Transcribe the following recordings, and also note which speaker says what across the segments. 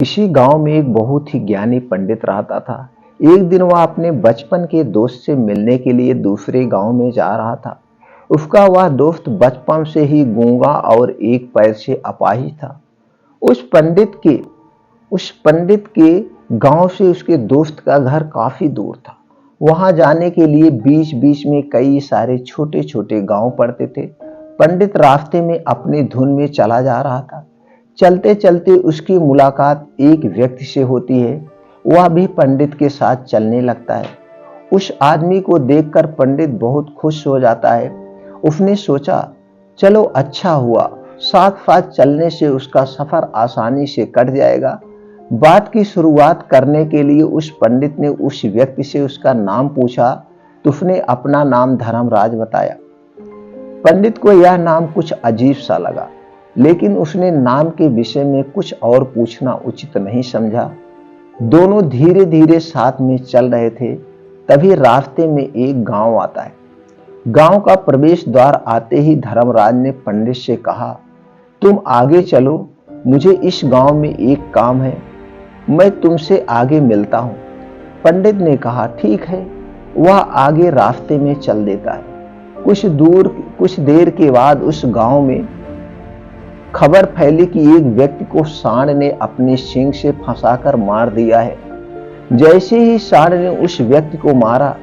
Speaker 1: किसी गांव में एक बहुत ही ज्ञानी पंडित रहता था। एक दिन वह अपने बचपन के दोस्त से मिलने के लिए दूसरे गांव में जा रहा था। उसका वह दोस्त बचपन से ही गूंगा और एक पैर से अपाहिज था। उस पंडित के उस पंडित के गांव से उसके दोस्त का घर काफी दूर था। वहां जाने के लिए बीच बीच में कई सारे छोटे छोटे गांव पड़ते थे। पंडित रास्ते में अपनी धुन में चला जा रहा था। चलते चलते उसकी मुलाकात एक व्यक्ति से होती है। वह भी पंडित के साथ चलने लगता है। उस आदमी को देखकर पंडित बहुत खुश हो जाता है। उसने सोचा, चलो अच्छा हुआ, साथ साथ चलने से उसका सफर आसानी से कट जाएगा। बात की शुरुआत करने के लिए उस पंडित ने उस व्यक्ति से उसका नाम पूछा तो उसने अपना नाम धर्मराज बताया। पंडित को यह नाम कुछ अजीब सा लगा, लेकिन उसने नाम के विषय में कुछ और पूछना उचित नहीं समझा। दोनों धीरे धीरे साथ में चल रहे थे। तभी रास्ते में एक गांव आता है। गांव का प्रवेश द्वार आते ही धर्मराज ने पंडित से कहा, तुम आगे चलो, मुझे इस गांव में एक काम है, मैं तुमसे आगे मिलता हूं। पंडित ने कहा, ठीक है। वह आगे रास्ते में चल देता है। कुछ देर के बाद उस गांव में खबर फैली कि एक व्यक्ति को सांड ने अपने सींग से फंसाकर मार दिया है। जैसे ही सांड ने उस व्यक्ति को मारा,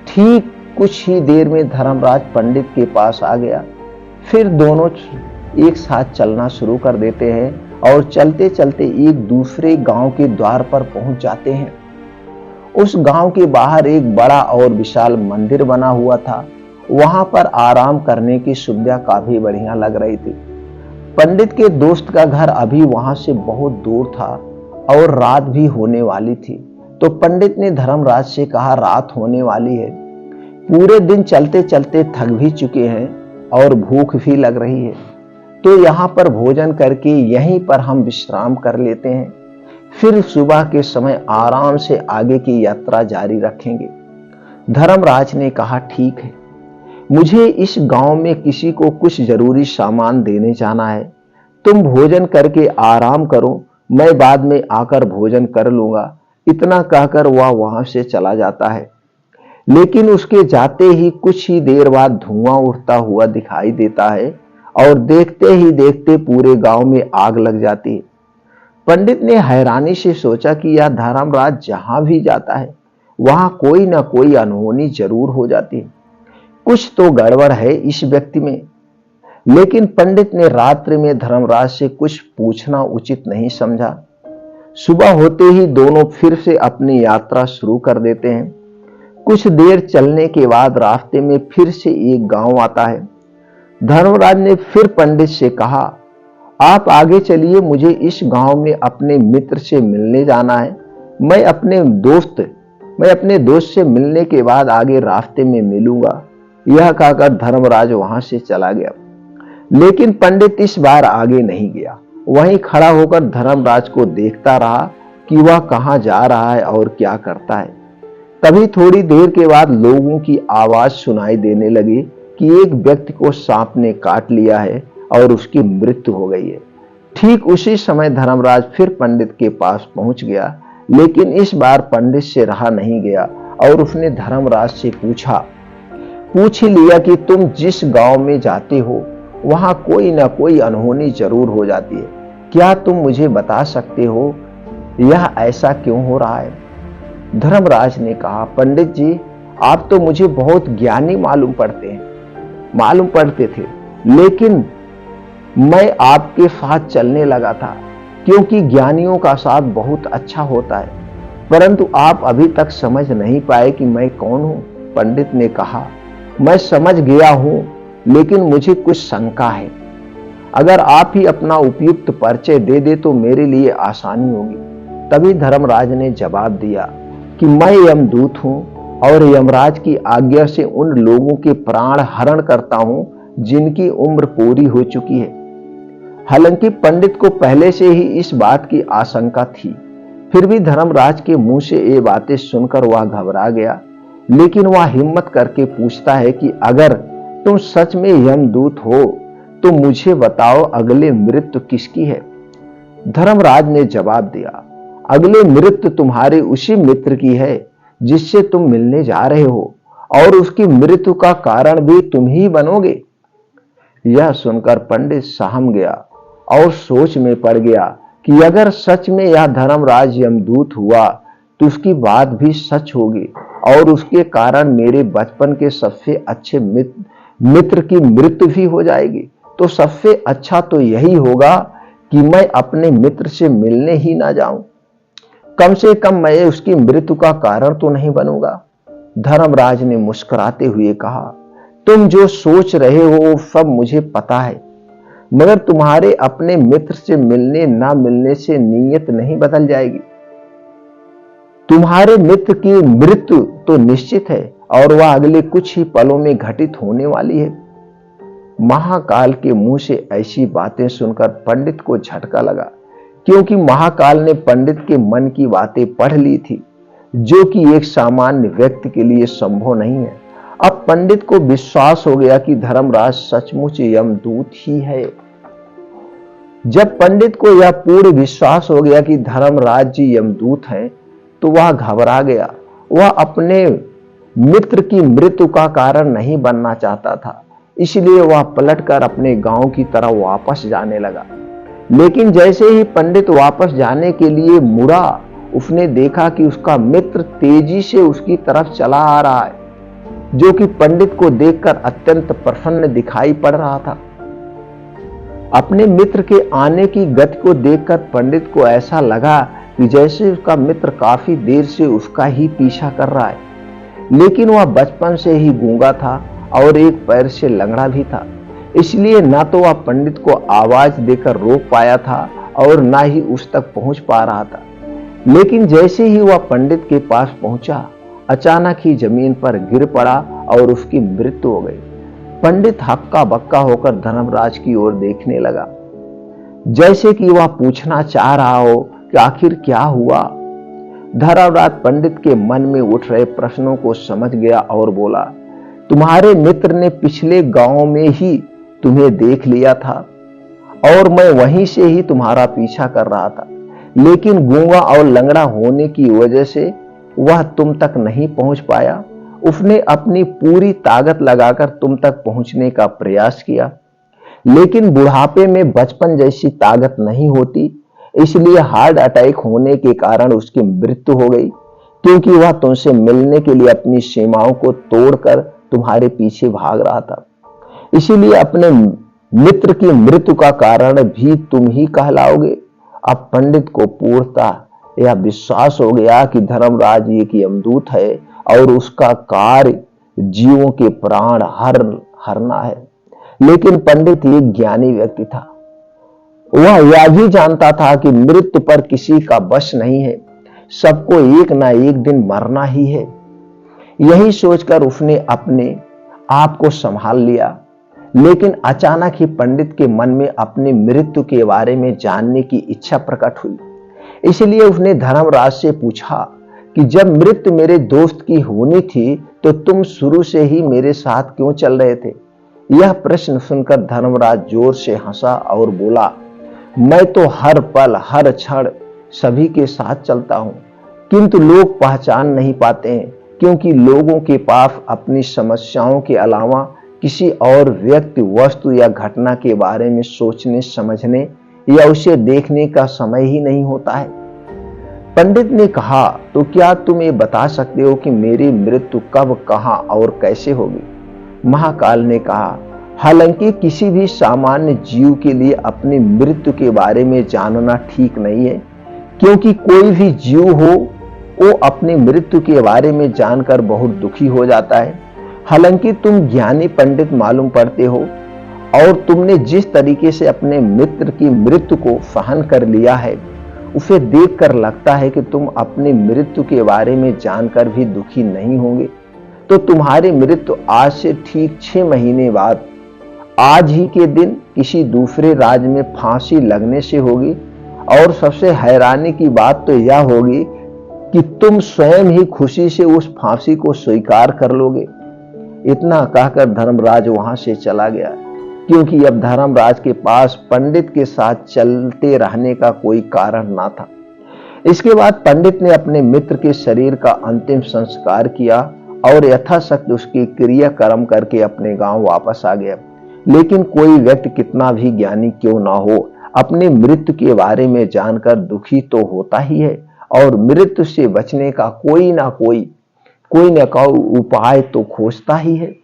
Speaker 1: ठीक कुछ ही देर में धर्मराज पंडित के पास आ गया। फिर दोनों एक साथ चलना शुरू कर देते हैं और चलते चलते एक दूसरे गांव के द्वार पर पहुंच जाते हैं। उस गांव के बाहर एक बड़ा और विशाल मंदिर बना हुआ था। वहां पर आराम करने की सुविधा काफी बढ़िया लग रही थी। पंडित के दोस्त का घर अभी वहां से बहुत दूर था और रात भी होने वाली थी। तो पंडित ने धर्मराज से कहा, रात होने वाली है, पूरे दिन चलते चलते थक भी चुके हैं और भूख भी लग रही है, तो यहाँ पर भोजन करके यहीं पर हम विश्राम कर लेते हैं, फिर सुबह के समय आराम से आगे की यात्रा जारी रखेंगे। धर्मराज ने कहा, ठीक है, मुझे इस गांव में किसी को कुछ जरूरी सामान देने जाना है। तुम भोजन करके आराम करो, मैं बाद में आकर भोजन कर लूंगा। इतना कहकर वह वहां से चला जाता है। लेकिन उसके जाते ही कुछ ही देर बाद धुआं उठता हुआ दिखाई देता है और देखते ही देखते पूरे गांव में आग लग जाती है। पंडित ने हैरानी से सोचा कि यह धर्मराज जहां भी जाता है वहां कोई ना कोई अनहोनी जरूर हो जाती है। कुछ तो गड़बड़ है इस व्यक्ति में। लेकिन पंडित ने रात्रि में धर्मराज से कुछ पूछना उचित नहीं समझा। सुबह होते ही दोनों फिर से अपनी यात्रा शुरू कर देते हैं। कुछ देर चलने के बाद रास्ते में फिर से एक गांव आता है। धर्मराज ने फिर पंडित से कहा, आप आगे चलिए, मुझे इस गांव में अपने मित्र से मिलने जाना है। मैं अपने दोस्त से मिलने के बाद आगे रास्ते में मिलूंगा। यह कहकर धर्मराज वहां से चला गया। लेकिन पंडित इस बार आगे नहीं गया। वहीं खड़ा होकर धर्मराज को देखता रहा कि वह कहां जा रहा है और क्या करता है। तभी थोड़ी देर के बाद लोगों की आवाज सुनाई देने लगी कि एक व्यक्ति को सांप ने काट लिया है और उसकी मृत्यु हो गई है। ठीक उसी समय धर्मराज फिर पंडित के पास पहुंच गया। लेकिन इस बार पंडित से रहा नहीं गया और उसने धर्मराज से पूछ ही लिया कि तुम जिस गांव में जाते हो वहां कोई ना कोई अनहोनी जरूर हो जाती है। क्या तुम मुझे बता सकते हो यह ऐसा क्यों हो रहा है? धर्मराज ने कहा, पंडित जी, आप तो मुझे बहुत ज्ञानी मालूम पड़ते थे, लेकिन मैं आपके साथ चलने लगा था क्योंकि ज्ञानियों का साथ बहुत अच्छा होता है, परंतु आप अभी तक समझ नहीं पाए कि मैं कौन हूं। पंडित ने कहा, मैं समझ गया हूं, लेकिन मुझे कुछ शंका है। अगर आप ही अपना उपयुक्त परिचय दे दे तो मेरे लिए आसानी होगी। तभी धर्मराज ने जवाब दिया कि मैं यमदूत हूं और यमराज की आज्ञा से उन लोगों के प्राण हरण करता हूं जिनकी उम्र पूरी हो चुकी है। हालांकि पंडित को पहले से ही इस बात की आशंका थी, फिर भी धर्मराज के मुंह से ये बातें सुनकर वह घबरा गया। लेकिन वह हिम्मत करके पूछता है कि अगर तुम सच में यमदूत हो तो मुझे बताओ, अगले मृत्यु किसकी है? धर्मराज ने जवाब दिया, अगले मृत्यु तुम्हारे उसी मित्र की है जिससे तुम मिलने जा रहे हो, और उसकी मृत्यु का कारण भी तुम ही बनोगे। यह सुनकर पंडित सहम गया और सोच में पड़ गया कि अगर सच में यह धर्मराज यमदूत हुआ तो उसकी बात भी सच होगी और उसके कारण मेरे बचपन के सबसे अच्छे मित्र की मृत्यु भी हो जाएगी। तो सबसे अच्छा तो यही होगा कि मैं अपने मित्र से मिलने ही ना जाऊं। कम से कम मैं उसकी मृत्यु का कारण तो नहीं बनूंगा। धर्मराज ने मुस्कुराते हुए कहा, तुम जो सोच रहे हो वो सब मुझे पता है, मगर तुम्हारे अपने मित्र से मिलने ना मिलने से नीयत नहीं बदल जाएगी। तुम्हारे मित्र की मृत्यु तो निश्चित है और वह अगले कुछ ही पलों में घटित होने वाली है। महाकाल के मुंह से ऐसी बातें सुनकर पंडित को झटका लगा, क्योंकि महाकाल ने पंडित के मन की बातें पढ़ ली थी, जो कि एक सामान्य व्यक्ति के लिए संभव नहीं है। अब पंडित को विश्वास हो गया कि धर्मराज सचमुच यमदूत ही है। जब पंडित को यह पूर्ण विश्वास हो गया कि धर्मराज जी यमदूत हैं, तो वह घबरा गया। वह अपने मित्र की मृत्यु का कारण नहीं बनना चाहता था, इसलिए वह पलटकर अपने गांव की तरफ वापस जाने लगा। लेकिन जैसे ही पंडित वापस जाने के लिए मुड़ा, उसने देखा कि उसका मित्र तेजी से उसकी तरफ चला आ रहा है, जो कि पंडित को देखकर अत्यंत प्रसन्न दिखाई पड़ रहा था। अपने मित्र के आने की गति को देखकर पंडित को ऐसा लगा कि जैसे उसका मित्र काफी देर से उसका ही पीछा कर रहा है। लेकिन वह बचपन से ही गूंगा था और एक पैर से लंगड़ा भी था, इसलिए न तो वह पंडित को आवाज देकर रोक पाया था और न ही उस तक पहुंच पा रहा था। लेकिन जैसे ही वह पंडित के पास पहुंचा, अचानक ही जमीन पर गिर पड़ा और उसकी मृत्यु हो गई। पंडित हक्का बक्का होकर धर्मराज की ओर देखने लगा, जैसे कि वह पूछना चाह रहा हो कि आखिर क्या हुआ। धर्मराज पंडित के मन में उठ रहे प्रश्नों को समझ गया और बोला, तुम्हारे मित्र ने पिछले गांव में ही तुम्हें देख लिया था और मैं वहीं से ही तुम्हारा पीछा कर रहा था, लेकिन गूंगा और लंगड़ा होने की वजह से वह तुम तक नहीं पहुंच पाया। उसने अपनी पूरी ताकत लगाकर तुम तक पहुंचने का प्रयास किया, लेकिन बुढ़ापे में बचपन जैसी ताकत नहीं होती, इसलिए हार्ट अटैक होने के कारण उसकी मृत्यु हो गई, क्योंकि वह तुमसे मिलने के लिए अपनी सीमाओं को तोड़कर तुम्हारे पीछे भाग रहा था। इसीलिए अपने मित्र की मृत्यु का कारण भी तुम ही कहलाओगे। अब पंडित को पूर्णतः यह विश्वास हो गया कि धर्मराज एक यमदूत है और उसका कार्य जीवों के प्राण हरना है। लेकिन पंडित एक ज्ञानी व्यक्ति था। वह यह भी जानता था कि मृत्यु पर किसी का वश नहीं है, सबको एक ना एक दिन मरना ही है। यही सोचकर उसने अपने आप को संभाल लिया। लेकिन अचानक ही पंडित के मन में अपनी मृत्यु के बारे में जानने की इच्छा प्रकट हुई। इसलिए उसने धर्मराज से पूछा कि जब मृत्यु मेरे दोस्त की होनी थी तो तुम शुरू से ही मेरे साथ क्यों चल रहे थे। यह प्रश्न सुनकर धर्मराज जोर से हंसा और बोला, मैं तो हर पल हर क्षण सभी के साथ चलता हूं, किंतु लोग पहचान नहीं पाते हैं, क्योंकि लोगों के पास अपनी समस्याओं के अलावा किसी और व्यक्ति, वस्तु या घटना के बारे में सोचने समझने या उसे देखने का समय ही नहीं होता है। पंडित ने कहा, तो क्या तुम ये बता सकते हो कि मेरी मृत्यु कब, कहां और कैसे होगी। महाकाल ने कहा, हालांकि किसी भी सामान्य जीव के लिए अपनी मृत्यु के बारे में जानना ठीक नहीं है, क्योंकि कोई भी जीव हो वो अपनी मृत्यु के बारे में जानकर बहुत दुखी हो जाता है। हालांकि तुम ज्ञानी पंडित मालूम पड़ते हो और तुमने जिस तरीके से अपने मित्र की मृत्यु को सहन कर लिया है, उसे देखकर लगता है कि तुम अपनी मृत्यु के बारे में जानकर भी दुखी नहीं होंगे। तो तुम्हारी मृत्यु आज से ठीक 6 महीने बाद आज ही के दिन किसी दूसरे राज्य में फांसी लगने से होगी। और सबसे हैरानी की बात तो यह होगी कि तुम स्वयं ही खुशी से उस फांसी को स्वीकार कर लोगे। इतना कहकर धर्मराज वहां से चला गया। क्योंकि अब धर्मराज के पास पंडित के साथ चलते रहने का कोई कारण ना था। इसके बाद पंडित ने अपने मित्र के शरीर का अंतिम संस्कार किया और यथाशक्ति उसकी क्रियाकर्म करके अपने गांव वापस आ गया। लेकिन कोई व्यक्ति कितना भी ज्ञानी क्यों ना हो, अपने मृत्यु के बारे में जानकर दुखी तो होता ही है और मृत्यु से बचने का कोई ना कोई उपाय तो खोजता ही है।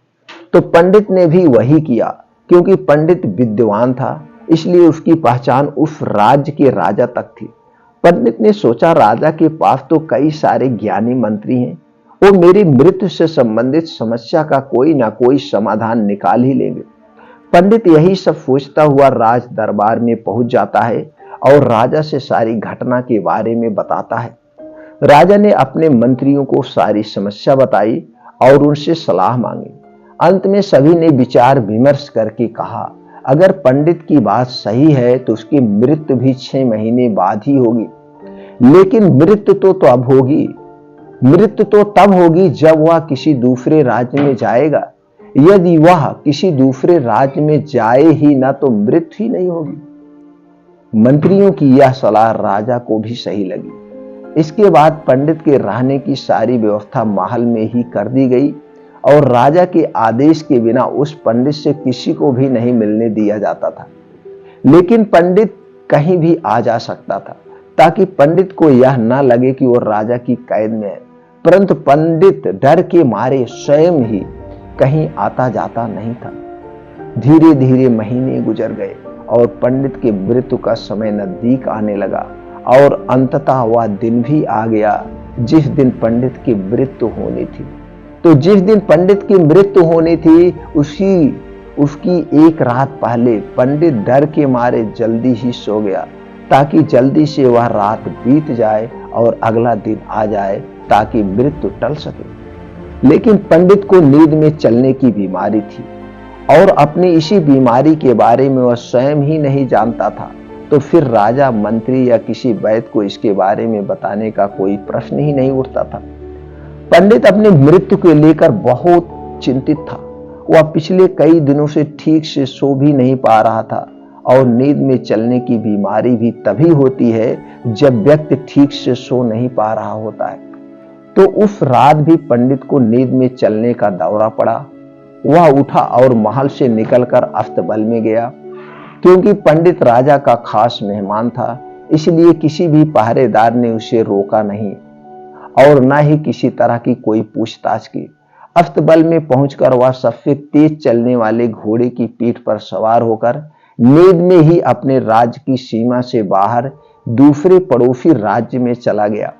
Speaker 1: तो पंडित ने भी वही किया। क्योंकि पंडित विद्वान था, इसलिए उसकी पहचान उस राज्य के राजा तक थी। पंडित ने सोचा, राजा के पास तो कई सारे ज्ञानी मंत्री हैं, वो मेरी मृत्यु से संबंधित समस्या का कोई ना कोई समाधान निकाल ही लेंगे। पंडित यही सब सोचता हुआ राज दरबार में पहुंच जाता है और राजा से सारी घटना के बारे में बताता है। राजा ने अपने मंत्रियों को सारी समस्या बताई और उनसे सलाह मांगी। अंत में सभी ने विचार विमर्श करके कहा, अगर पंडित की बात सही है तो उसकी मृत्यु भी 6 महीने बाद ही होगी। लेकिन मृत्यु तो तब होगी जब वह किसी दूसरे राज्य में जाएगा। यदि वह किसी दूसरे राज्य में जाए ही ना तो मृत्यु ही नहीं होगी। मंत्रियों की यह सलाह राजा को भी सही लगी। इसके बाद पंडित के रहने की सारी व्यवस्था महल में ही कर दी गई और राजा के आदेश के बिना उस पंडित से किसी को भी नहीं मिलने दिया जाता था। लेकिन पंडित कहीं भी आ जा सकता था, ताकि पंडित को यह ना लगे कि वो राजा की कैद में है। परंतु पंडित डर के मारे स्वयं ही कहीं आता जाता नहीं था। धीरे धीरे महीने गुजर गए और पंडित के मृत्यु का समय नजदीक आने लगा और अंततः वह दिन भी आ गया जिस दिन पंडित की मृत्यु होनी थी। तो जिस दिन पंडित की मृत्यु होनी थी उसकी एक रात पहले पंडित डर के मारे जल्दी ही सो गया, ताकि जल्दी से वह रात बीत जाए और अगला दिन आ जाए, ताकि मृत्यु टल सके। लेकिन पंडित को नींद में चलने की बीमारी थी और अपनी इसी बीमारी के बारे में वह स्वयं ही नहीं जानता था। तो फिर राजा, मंत्री या किसी वैद्य को इसके बारे में बताने का कोई प्रश्न ही नहीं उठता था। पंडित अपनी मृत्यु को लेकर बहुत चिंतित था। वह पिछले कई दिनों से ठीक से सो भी नहीं पा रहा था और नींद में चलने की बीमारी भी तभी होती है जब व्यक्ति ठीक से सो नहीं पा रहा होता है। तो उस रात भी पंडित को नींद में चलने का दौरा पड़ा। वह उठा और महल से निकलकर अस्तबल में गया। क्योंकि पंडित राजा का खास मेहमान था, इसलिए किसी भी पहरेदार ने उसे रोका नहीं और न ही किसी तरह की कोई पूछताछ की। अस्तबल में पहुंचकर वह सबसे तेज चलने वाले घोड़े की पीठ पर सवार होकर नींद में ही अपने राज्य की सीमा से बाहर दूसरे पड़ोसी राज्य में चला गया।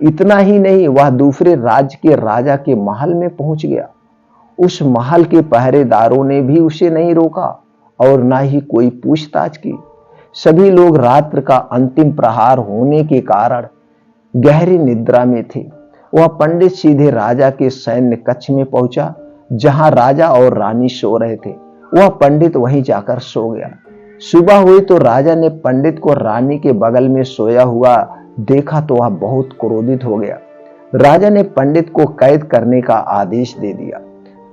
Speaker 1: इतना ही नहीं, वह दूसरे राज्य के राजा के महल में पहुंच गया। उस महल के पहरेदारों ने भी उसे नहीं रोका और ना ही कोई पूछताछ की। सभी लोग रात्र का अंतिम प्रहार होने के कारण गहरी निद्रा में थे। वह पंडित सीधे राजा के सैन्य कक्ष में पहुंचा, जहां राजा और रानी सो रहे थे। वह पंडित वहीं जाकर सो गया। सुबह हुई तो राजा ने पंडित को रानी के बगल में सोया हुआ देखा तो वह बहुत क्रोधित हो गया। राजा ने पंडित को कैद करने का आदेश दे दिया।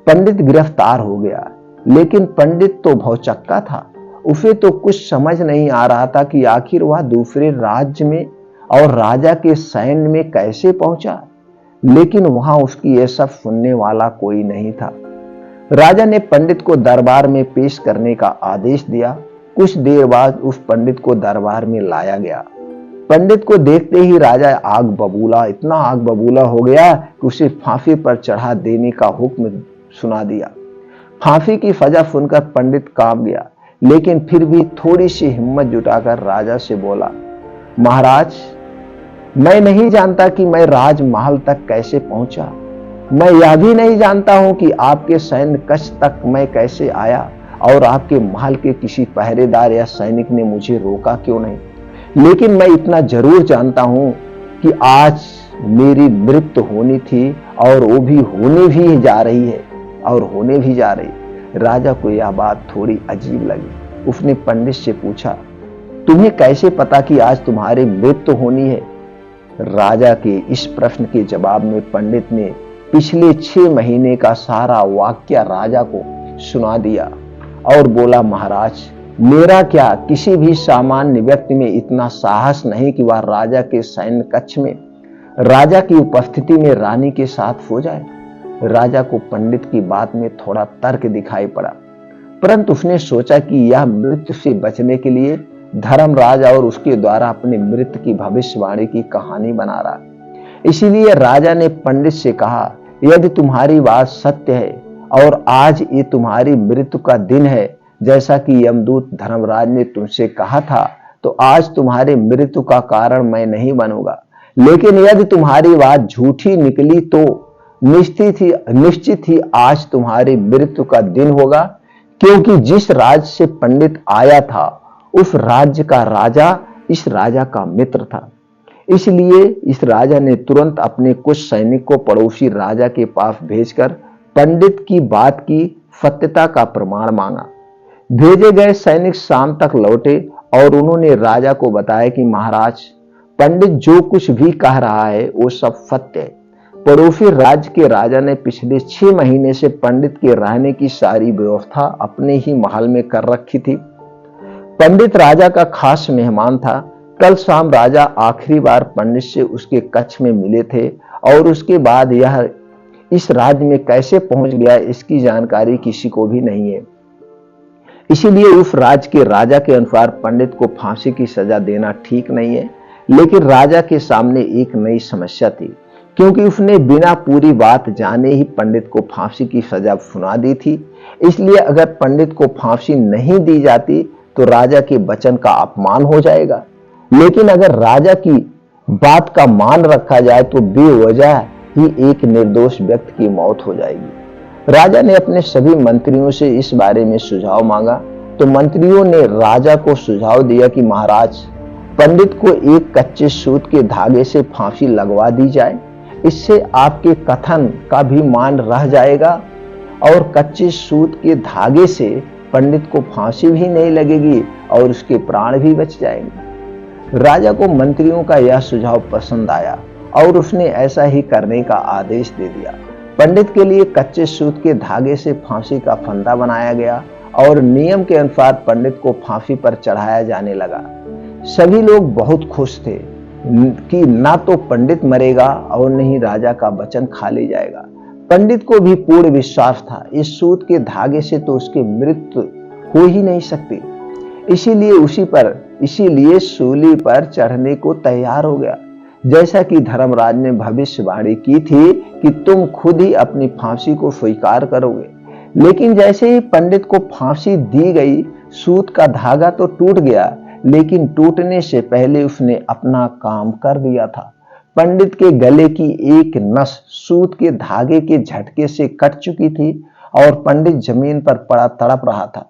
Speaker 1: पंडित गिरफ्तार हो गया, लेकिन पंडित तो भौचक्का था। उसे तो कुछ समझ नहीं आ रहा था कि आखिर वह दूसरे राज्य में और राजा के सैन्य में कैसे पहुंचा। लेकिन वहां उसकी यह सब सुनने वाला कोई नहीं था। राजा ने पंडित को दरबार में पेश करने का आदेश दिया। कुछ देर बाद उस पंडित को दरबार में लाया गया। पंडित को देखते ही राजा इतना आग बबूला हो गया कि उसे फांसी पर चढ़ा देने का हुक्म सुना दिया। फांसी की सजा सुनकर पंडित कांप गया, लेकिन फिर भी थोड़ी सी हिम्मत जुटाकर राजा से बोला, महाराज, मैं नहीं जानता कि मैं राजमहल तक कैसे पहुंचा। मैं यह भी नहीं जानता हूं कि आपके सैन्य कक्ष तक मैं कैसे आया और आपके महल के किसी पहरेदार या सैनिक ने मुझे रोका क्यों नहीं। लेकिन मैं इतना जरूर जानता हूं कि आज मेरी मृत्यु होनी थी और वो भी होने भी जा रही है राजा को यह बात थोड़ी अजीब लगी। उसने पंडित से पूछा, तुम्हें कैसे पता कि आज तुम्हारी मृत्यु होनी है। राजा के इस प्रश्न के जवाब में पंडित ने पिछले 6 महीने का सारा वाक्य राजा को सुना दिया और बोला, महाराज, मेरा क्या, किसी भी सामान्य व्यक्ति में इतना साहस नहीं कि वह राजा के सैन्य कक्ष में राजा की उपस्थिति में रानी के साथ सो जाए। राजा को पंडित की बात में थोड़ा तर्क दिखाई पड़ा, परंतु उसने सोचा कि यह मृत्यु से बचने के लिए धर्मराज और उसके द्वारा अपनी मृत्यु की भविष्यवाणी की कहानी बना रहा। इसीलिए राजा ने पंडित से कहा, यदि तुम्हारी बात सत्य है और आज ये तुम्हारी मृत्यु का दिन है, जैसा कि यमदूत धर्मराज ने तुमसे कहा था, तो आज तुम्हारी मृत्यु का कारण मैं नहीं बनूंगा। लेकिन यदि तुम्हारी बात झूठी निकली तो निश्चित ही आज तुम्हारी मृत्यु का दिन होगा, क्योंकि जिस राज्य से पंडित आया था उस राज्य का राजा इस राजा का मित्र था। इसलिए इस राजा ने तुरंत अपने कुछ सैनिक को पड़ोसी राजा के पास भेजकर पंडित की बात की सत्यता का प्रमाण मांगा। भेजे गए सैनिक शाम तक लौटे और उन्होंने राजा को बताया कि महाराज, पंडित जो कुछ भी कह रहा है वो सब सत्य है। पड़ोसी राज्य के राजा ने पिछले 6 महीने से पंडित के रहने की सारी व्यवस्था अपने ही महल में कर रखी थी। पंडित राजा का खास मेहमान था। कल शाम राजा आखिरी बार पंडित से उसके कक्ष में मिले थे और उसके बाद यह इस राज्य में कैसे पहुंच गया इसकी जानकारी किसी को भी नहीं है। इसीलिए उस राज्य के राजा के अनुसार पंडित को फांसी की सजा देना ठीक नहीं है। लेकिन राजा के सामने एक नई समस्या थी, क्योंकि उसने बिना पूरी बात जाने ही पंडित को फांसी की सजा सुना दी थी। इसलिए अगर पंडित को फांसी नहीं दी जाती तो राजा के वचन का अपमान हो जाएगा, लेकिन अगर राजा की बात का मान रखा जाए तो बेवजह ही एक निर्दोष व्यक्ति की मौत हो जाएगी। राजा ने अपने सभी मंत्रियों से इस बारे में सुझाव मांगा तो मंत्रियों ने राजा को सुझाव दिया कि महाराज, पंडित को एक कच्चे सूत के धागे से फांसी लगवा दी जाए। इससे आपके कथन का भी मान रह जाएगा और कच्चे सूत के धागे से पंडित को फांसी भी नहीं लगेगी और उसके प्राण भी बच जाएंगे। राजा को मंत्रियों का यह सुझाव पसंद आया और उसने ऐसा ही करने का आदेश दे दिया। पंडित के लिए कच्चे सूत के धागे से फांसी का फंदा बनाया गया और नियम के अनुसार पंडित को फांसी पर चढ़ाया जाने लगा। सभी लोग बहुत खुश थे कि ना तो पंडित मरेगा और न ही राजा का वचन खा ले जाएगा। पंडित को भी पूर्ण विश्वास था, इस सूत के धागे से तो उसकी मृत्यु हो ही नहीं सकती। इसीलिए सूली पर चढ़ने को तैयार हो गया। जैसा कि धर्मराज ने भविष्यवाणी की थी कि तुम खुद ही अपनी फांसी को स्वीकार करोगे। लेकिन जैसे ही पंडित को फांसी दी गई, सूत का धागा तो टूट गया, लेकिन टूटने से पहले उसने अपना काम कर दिया था। पंडित के गले की एक नस सूत के धागे के झटके से कट चुकी थी और पंडित जमीन पर पड़ा तड़प रहा था।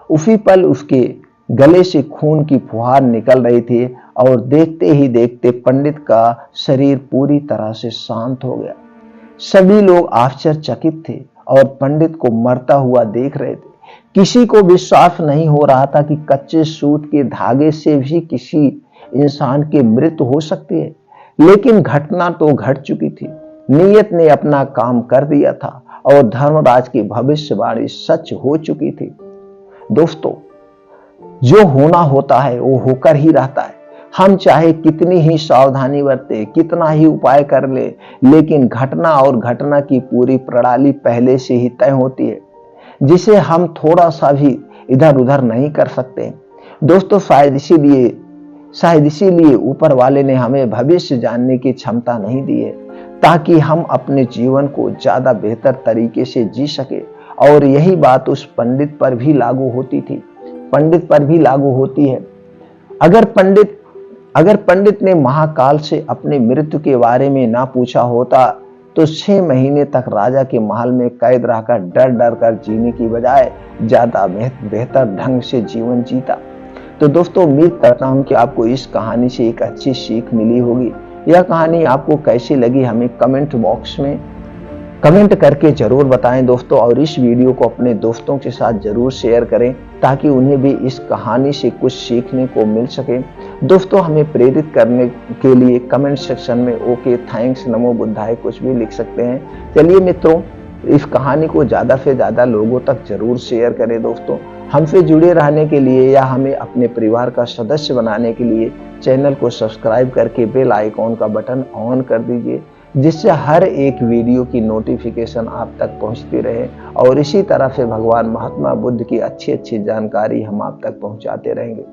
Speaker 1: उसी पल उसके गले से खून की फुहार निकल रही थी और देखते ही देखते पंडित का शरीर पूरी तरह से शांत हो गया। सभी लोग आश्चर्यचकित थे और पंडित को मरता हुआ देख रहे थे। किसी को विश्वास नहीं हो रहा था कि कच्चे सूत के धागे से भी किसी इंसान की मृत्यु हो सकती है। लेकिन घटना तो घट चुकी थी। नियत ने अपना काम कर दिया था और धर्मराज की भविष्यवाणी सच हो चुकी थी। दोस्तों, जो होना होता है वो होकर ही रहता है। हम चाहे कितनी ही सावधानी बरते, कितना ही उपाय कर ले, लेकिन घटना और घटना की पूरी प्रणाली पहले से ही तय होती है, जिसे हम थोड़ा सा भी इधर उधर नहीं कर सकते। दोस्तों, शायद इसीलिए ऊपर वाले ने हमें भविष्य जानने की क्षमता नहीं दी है, ताकि हम अपने जीवन को ज्यादा बेहतर तरीके से जी सके। और यही बात उस पंडित पर भी लागू होती थी, पंडित पर भी लागू होती है। अगर पंडित ने महाकाल से अपनी मृत्यु के बारे में ना पूछा होता तो 6 महीने तक राजा के महल में कैद रहकर डर डर कर जीने की बजाय ज्यादा बेहतर ढंग से जीवन जीता। तो दोस्तों, उम्मीद करता हूं कि आपको इस कहानी से एक अच्छी सीख मिली होगी। यह कहानी आपको कैसी लगी हमें कमेंट बॉक्स में कमेंट करके जरूर बताएं दोस्तों, और इस वीडियो को अपने दोस्तों के साथ जरूर शेयर करें ताकि उन्हें भी इस कहानी से कुछ सीखने को मिल सके। दोस्तों, हमें प्रेरित करने के लिए कमेंट सेक्शन में ओके, थैंक्स, नमो बुद्धाय कुछ भी लिख सकते हैं। चलिए मित्रों, इस कहानी को ज्यादा से ज्यादा लोगों तक जरूर शेयर करें दोस्तों, हमसे जुड़े रहने के लिए या हमें अपने परिवार का सदस्य बनाने के लिए चैनल को सब्सक्राइब करके बेल आइकॉन का बटन ऑन कर दीजिए, जिससे हर एक वीडियो की नोटिफिकेशन आप तक पहुंचती रहे और इसी तरह से भगवान महात्मा बुद्ध की अच्छी अच्छी जानकारी हम आप तक पहुंचाते रहेंगे।